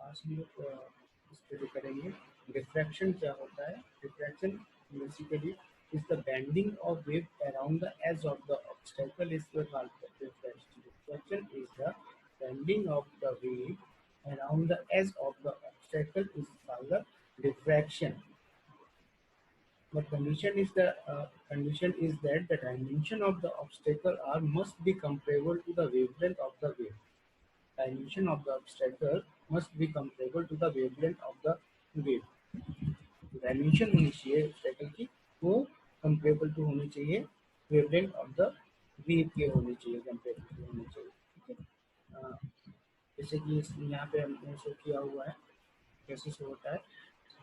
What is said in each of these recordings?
आज हम लोग स्टडी करेंगे डिफ्रैक्शन क्या होता है। Diffraction basically is the bending of wave around the edge of the obstacle is called diffraction. Diffraction is the bending of the wave around the edge of the obstacle is called the diffraction. The condition is that the dimension of the obstacle r must be comparable to the wavelength of the wave. Dimension of the obstacle must be comparable to the wavelength of the wave. Dimension होनी चाहिए obstacle की, वो comparable to होनी चाहिए wavelength of the wave के होनी चाहिए, comparable होनी चाहिए। ठीक है, जैसे कि यहाँ पे हमने शो किया हुआ है कैसे शो होता है।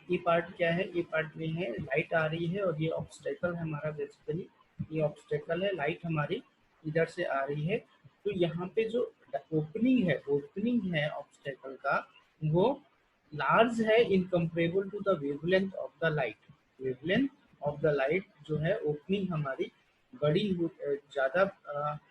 ये पार्ट क्या है, ये पार्ट में है लाइट आ रही है और ये ऑब्स्टेकल है हमारा। बेसिकली ये ऑब्स्टेकल है, लाइट हमारी इधर से आ रही है। तो यहाँ पे जो ओपनिंग है ऑब्स्टेकल का, वो लार्ज है in comparable to the wavelength of the light. Wavelength of the light जो है, ओपनिंग हमारी बड़ी ज़्यादा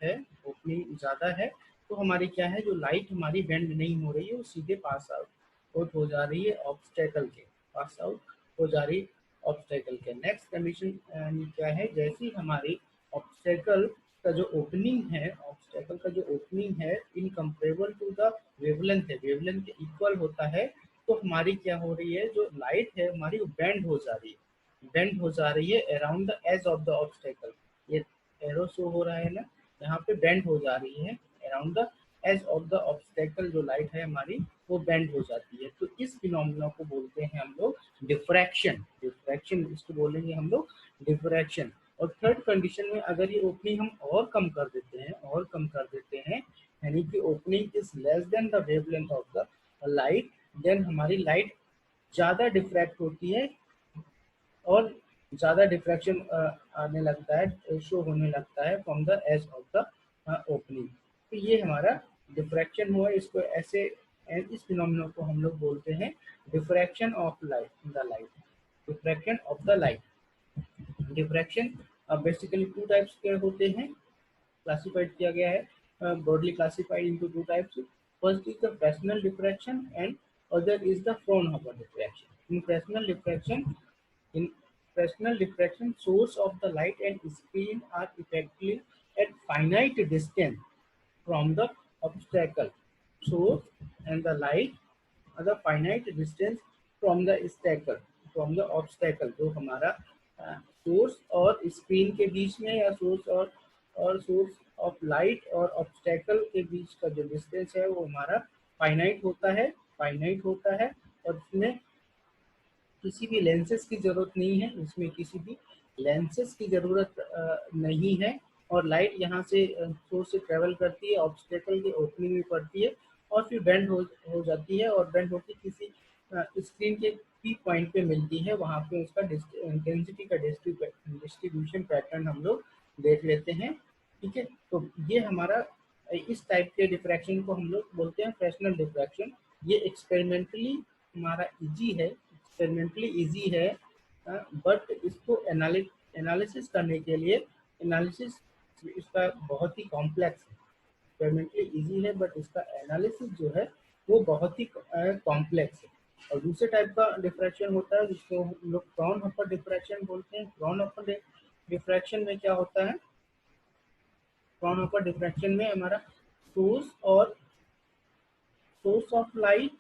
है, ओपनिंग ज़्यादा है। तो हमारी क्या है, जो लाइट हमारी बेंड नहीं हो रही है, वो सीधे पास आउट हो जा रही है ऑब्स्टेकल के, पास आउट हो जा रही ऑब्स्टेकल के। नेक्स्ट कंडीशन क्या है, जैसी हमारी ऑब्स्टेकल का जो ओपनिंग है, ऑब्स्टेकल का जो ओपनिंग है in comparable to the wavelength है, वेवलेंथ के इक्वल होता है, तो हमारी क्या हो रही है, जो लाइट है हमारी वो बेंड हो जा रही है, बेंड हो जा रही है around the edge of the obstacle. ये एरो शो हो रहा है ना, यहाँ पे बेंड हो जा रही है around the edge of the obstacle. जो लाइट है हमारी वो बेंड हो जाती है। तो इस फिनोमेना को बोलते हैं हम लोग डिफ्रैक्शन। डिफ्रैक्शन इसको बोलेंगे हम लोग डिफ्रैक्शन। और थर्ड कंडीशन में अगर ये ओपनिंग हम और कम कर देते हैं, यानी कि opening is less than the wavelength of the light, then हमारी लाइट ज़्यादा डिफ्रैक्ट होती है और ज़्यादा डिफ्रैक्शन आने लगता है, शो होने लगता है from the edge of the opening. तो ये हमारा डिफ्रैक्शन हुआ। इसको ऐसे, इस फिनोमेना को हम लोग बोलते हैं diffraction of light, the light, diffraction of the light. Diffraction basically two types के होते हैं, क्लासिफाइड किया गया है, broadly classified into two types. First is the Fresnel diffraction and other is the Fraunhofer diffraction. In Fresnel diffraction, source of the light and screen are effectively at finite distance from the obstacle. Source and the light are the finite distance from the obstacle. जो हमारा source और screen के बीच में, या source और source of light और obstacle के बीच का जो डिस्टेंस है वो हमारा फाइनाइट होता है। और इसमें किसी भी लेंसेज की जरूरत नहीं है, इसमें किसी भी लेंसेज की जरूरत नहीं है। और लाइट यहाँ से सोर्स से ट्रेवल करती है, ऑब्स्टेकल के ओपनिंग में पड़ती है और फिर बेंड हो जाती है, और बेंड होकर किसी स्क्रीन के पी पॉइंट पे मिलती है। वहाँ पे उसका इंटेंसिटी का डिस्ट्रीब्यूशन पैटर्न हम लोग देख लेते हैं। ठीक है, तो ये हमारा इस टाइप के डिफ्रैक्शन को हम लोग बोलते हैं फ्रेस्नेल डिफ्रैक्शन। ये एक्सपेरिमेंटली हमारा इजी है, बट इसको एनालिसिस करने के लिए, एनालिसिस इसका बहुत ही कॉम्प्लेक्स है। एक्सपेरिमेंटली इजी है बट इसका एनालिसिस जो है वो बहुत ही कॉम्प्लेक्स है। और दूसरे टाइप का डिफ्रैक्शन होता है जिसको हम लोग फ्राउनहोफर डिफ्रैक्शन बोलते हैं। फ्राउनहोफर डिफ्रैक्शन में क्या होता है, फ्राउनहोफर डिफ्रैक्शन में हमारा source of light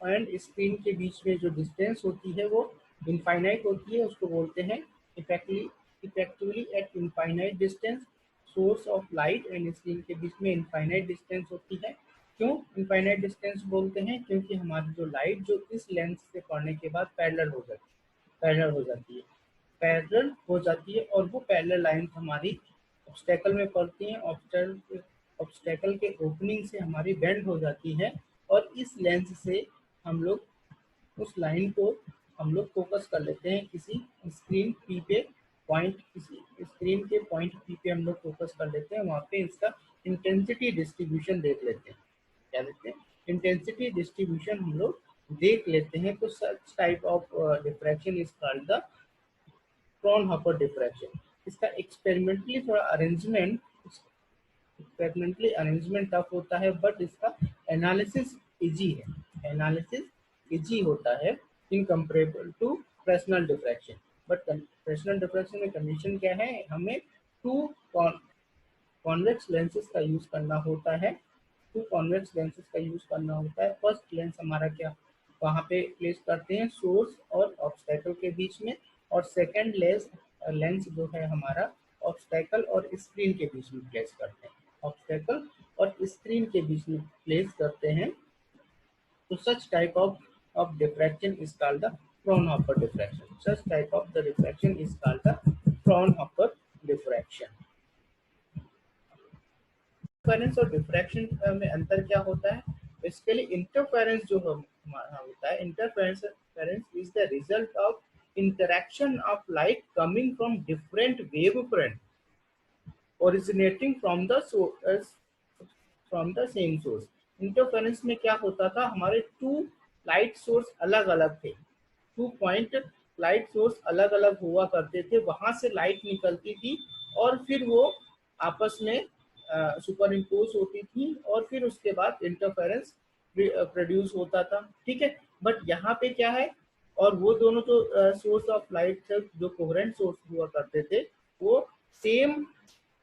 and screen के बीच में जो डिस्टेंस होती है वो इनफाइनाइट होती है, उसको बोलते हैं effectively eight infinite distance. Source of light and screen के बीच में इनफाइनाइट डिस्टेंस होती है। क्यों इनफाइनाइट डिस्टेंस बोलते हैं, क्योंकि हमारी जो लाइट जो इस लेंस से पड़ने के बाद पैरेलल हो जाती है और वो पैरेलल लाइन हमारी ऑब्स्टेकल में पड़ती हैं, ऑब्स्टेकल के ओपनिंग से हमारी बेंड हो जाती है। और इस लेंस से हम लोग उस लाइन को हम लोग फोकस कर लेते हैं किसी स्क्रीन पी पे, किसी स्क्रीन के पॉइंट पी पे हम लोग फोकस कर लेते हैं। वहाँ पे इसका इंटेंसिटी डिस्ट्रीब्यूशन देख लेते हैं। क्या देखते हैं, इंटेंसिटी डिस्ट्रीब्यूशन हम लोग देख लेते हैं। तो such type of diffraction is called the Fraunhofer diffraction. इसका एक्सपेरिमेंटली अरेंजमेंट टफ होता है, बट इसका एनालिसिस इजी है। एनालिसिस इजी होता है in comparable to Fresnel diffraction. But Fresnel diffraction में कंडीशन क्या है, हमें टू कॉन्वेक्स लेंसेज का यूज करना होता है, टू कॉन्वेक्स लेंसेज का यूज करना होता है। फर्स्ट लेंस हमारा क्या वहाँ पे प्लेस करते हैं सोर्स और ऑब्स्टेकल के बीच में, और सेकंड लेंस जो है हमारा ऑब्स्टेकल और स्क्रीन के बीच में प्लेस करते हैं, ऑब्स्टेकल और स्क्रीन के बीच में प्लेस करते हैं। तो such type of diffraction is called the Fraunhofer diffraction. Such type of the diffraction is called the Fraunhofer diffraction. Interference और डिफ्रैक्शन में अंतर क्या होता है? बेसिकली इंटरफेरेंस जो हमारा होता है, interference is the result of interaction of light coming from different wave front originating from the same source. Interference में क्या होता था, हमारे टू लाइट सोर्स अलग अलग थे, टू पॉइंट लाइट सोर्स अलग अलग हुआ करते थे, वहां से लाइट निकलती थी और फिर वो आपस में सुपर इम्पोज होती थी और फिर उसके बाद इंटरफेरेंस प्रोड्यूस होता था। ठीक है, बट यहाँ पे क्या है, और वो दोनों जो सोर्स ऑफ लाइट थे, जो कोहेरेंट सोर्स हुआ करते थे, वो सेम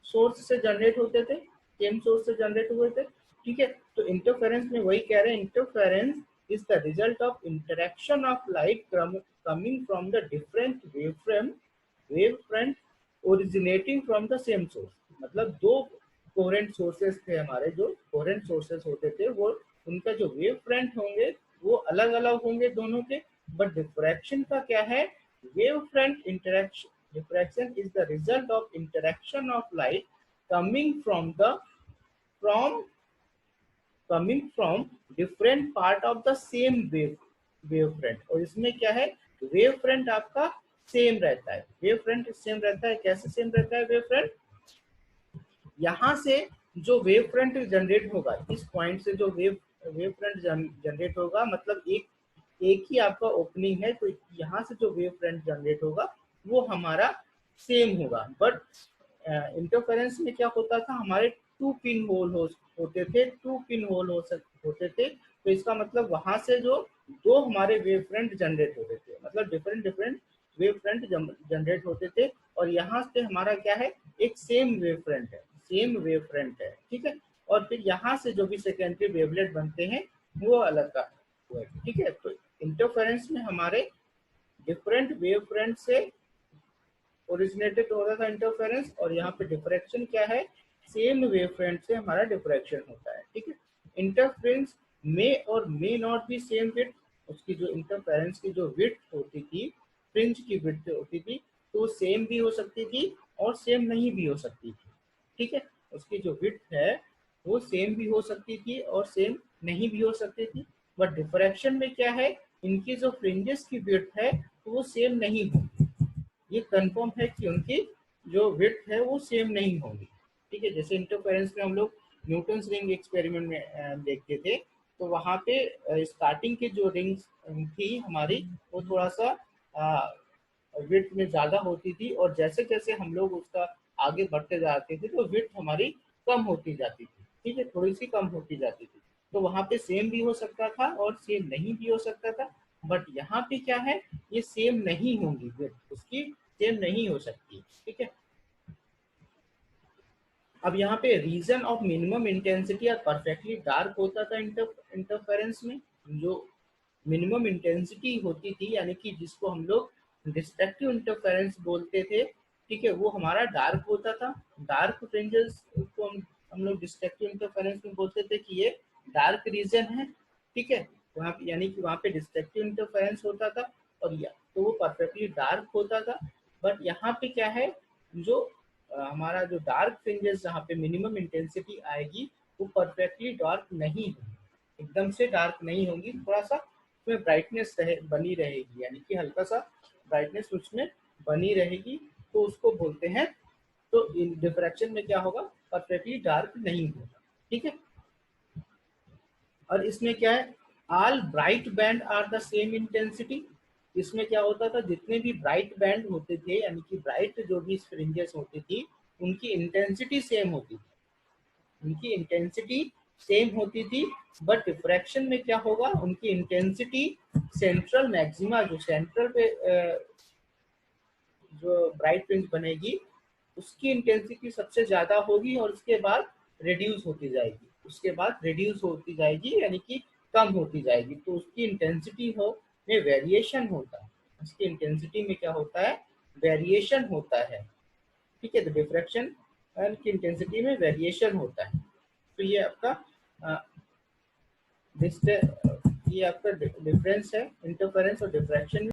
सोर्स से जनरेट होते थे, सेम सोर्स से जनरेट हुए थे। ठीक है, तो इंटरफेरेंस में वही कह रहे हैं, interference is the result of interaction of light coming from the different wavefront originating from the same source। मतलब दो कोहेरेंट सोर्सेस थे हमारे, जो कोहेरेंट सोर्सेस होते थे वो उनका जो वेव फ्रंट होंगे वो अलग अलग होंगे दोनों के। बट डिफ्रैक्शन का क्या है, wave front interaction, diffraction is the result of interaction of light coming from different part of the same wave front. और इसमें क्या है, वेव फ्रंट आपका सेम रहता है, वेव फ्रंट सेम रहता है। कैसे सेम रहता है वेव फ्रंट, यहाँ से जो वेव फ्रंट जनरेट होगा, इस पॉइंट से जो वेव फ्रंट जनरेट होगा, मतलब एक ही आपका ओपनिंग है, तो यहाँ से जो वेव फ्रंट जनरेट होगा वो हमारा सेम होगा। बट इंटरफेरेंस में क्या होता था, हमारे टू पिन होल होते थे, होते थे। तो इसका मतलब वहां से जो दो हमारे वेव फ्रंट जनरेट होते थे, मतलब डिफरेंट वेव फ्रंट जनरेट होते थे, और यहाँ से हमारा क्या है, एक सेम वेव फ्रंट है, सेम वेव फ्रंट है। ठीक है, और फिर यहाँ से जो भी सेकेंडरी वेवलेट बनते हैं वो अलग का हुआ। ठीक है, तो इंटरफेरेंस में हमारे डिफरेंट वेव फ्रंट से ओरिजिनेटेड हो रहा था इंटरफेरेंस, और यहाँ पे डिफ्रैक्शन क्या है, सेम वेव फ्रंट से हमारा डिफ्रैक्शन होता है। ठीक है, इंटरफेरेंस में और may not be same width, उसकी जो इंटरफेरेंस की जो विड्थ होती थी, फ्रिंज की विड्थ होती थी, तो सेम भी हो सकती थी और सेम नहीं भी हो सकती थी। ठीक है, उसकी जो विड्थ है वो सेम भी हो सकती थी और सेम नहीं भी हो सकती थी। बट डिफ्रैक्शन में क्या है, इनकी जो फ्रिंजेस की विड्थ है तो वो सेम नहीं होगी, ये कंफर्म है कि उनकी जो विड्थ है वो सेम नहीं होगी। ठीक है, जैसे इंटरफेरेंस में हम लोग न्यूटन्स रिंग एक्सपेरिमेंट में देखते थे, तो वहाँ पे स्टार्टिंग की जो रिंग्स थी हमारी, वो थोड़ा सा विड्थ में ज़्यादा होती थी, और जैसे जैसे हम लोग उसका आगे बढ़ते जाते थे तो विड्थ हमारी कम होती जाती थी। ठीक है, थोड़ी सी कम होती जाती थी, तो वहाँ पे सेम भी हो सकता था और सेम नहीं भी हो सकता था। बट यहाँ पे क्या है, ये सेम नहीं होंगी, विड्थ उसकी सेम नहीं हो सकती। ठीक है, अब यहाँ पे रीजन ऑफ मिनिमम इंटेंसिटी और परफेक्टली डार्क होता था इंटरफेरेंस में। जो मिनिमम इंटेंसिटी होती थी, यानी कि जिसको हम लोग डिस्ट्रक्टिव इंटरफेरेंस बोलते थे, ठीक है, वो हमारा डार्क होता था। डार्क फ्रिंजेस को हम लोग डिस्ट्रक्टिव इंटरफेरेंस में बोलते थे कि ये डार्क रीजन है। ठीक है, वहाँ यानी कि वहाँ पे डिस्ट्रक्टिव इंटरफेरेंस होता था, और तो वो परफेक्टली डार्क होता था। बट यहाँ पे क्या है, जो हमारा जो डार्क फ्रिंजेस जहाँ पे मिनिमम इंटेंसिटी आएगी, वो परफेक्टली डार्क नहीं होगी, एकदम से डार्क नहीं होगी, थोड़ा सा उसमें ब्राइटनेस बनी रहेगी, यानी कि हल्का सा ब्राइटनेस उसमें बनी रहेगी, तो उसको बोलते हैं। तो इन डिफ्रैक्शन में क्या होगा, परफेक्टली डार्क नहीं होगा। ठीक है, और इसमें क्या है, all bright band are the same intensity. इसमें क्या होता था, जितने भी ब्राइट बैंड होते थे, यानी कि ब्राइट जो भी फ्रिंजेस होती थी, उनकी इंटेंसिटी सेम होती थी, उनकी इंटेंसिटी सेम होती थी, बट डिफ्रैक्शन में क्या होगा, उनकी इंटेंसिटी सेंट्रल मैक्सिमा, जो सेंट्रल पे जो ब्राइट फ्रिंज बनेगी उसकी इंटेंसिटी सबसे ज्यादा होगी और उसके बाद रिड्यूस होती जाएगी, उसके बाद रिड्यूस होती जाएगी यानी कि कम होती जाएगी, तो उसकी इंटेंसिटी हो में वेरिएशन होता है, उसकी इंटेंसिटी में क्या होता है, वेरिएशन होता है। ठीक है, तो डिफ्रैक्शन की इंटेंसिटी में वेरिएशन होता है। तो ये आपका ये आपका डिफरेंस है इंटरफेरेंस और डिफ्रैक्शन।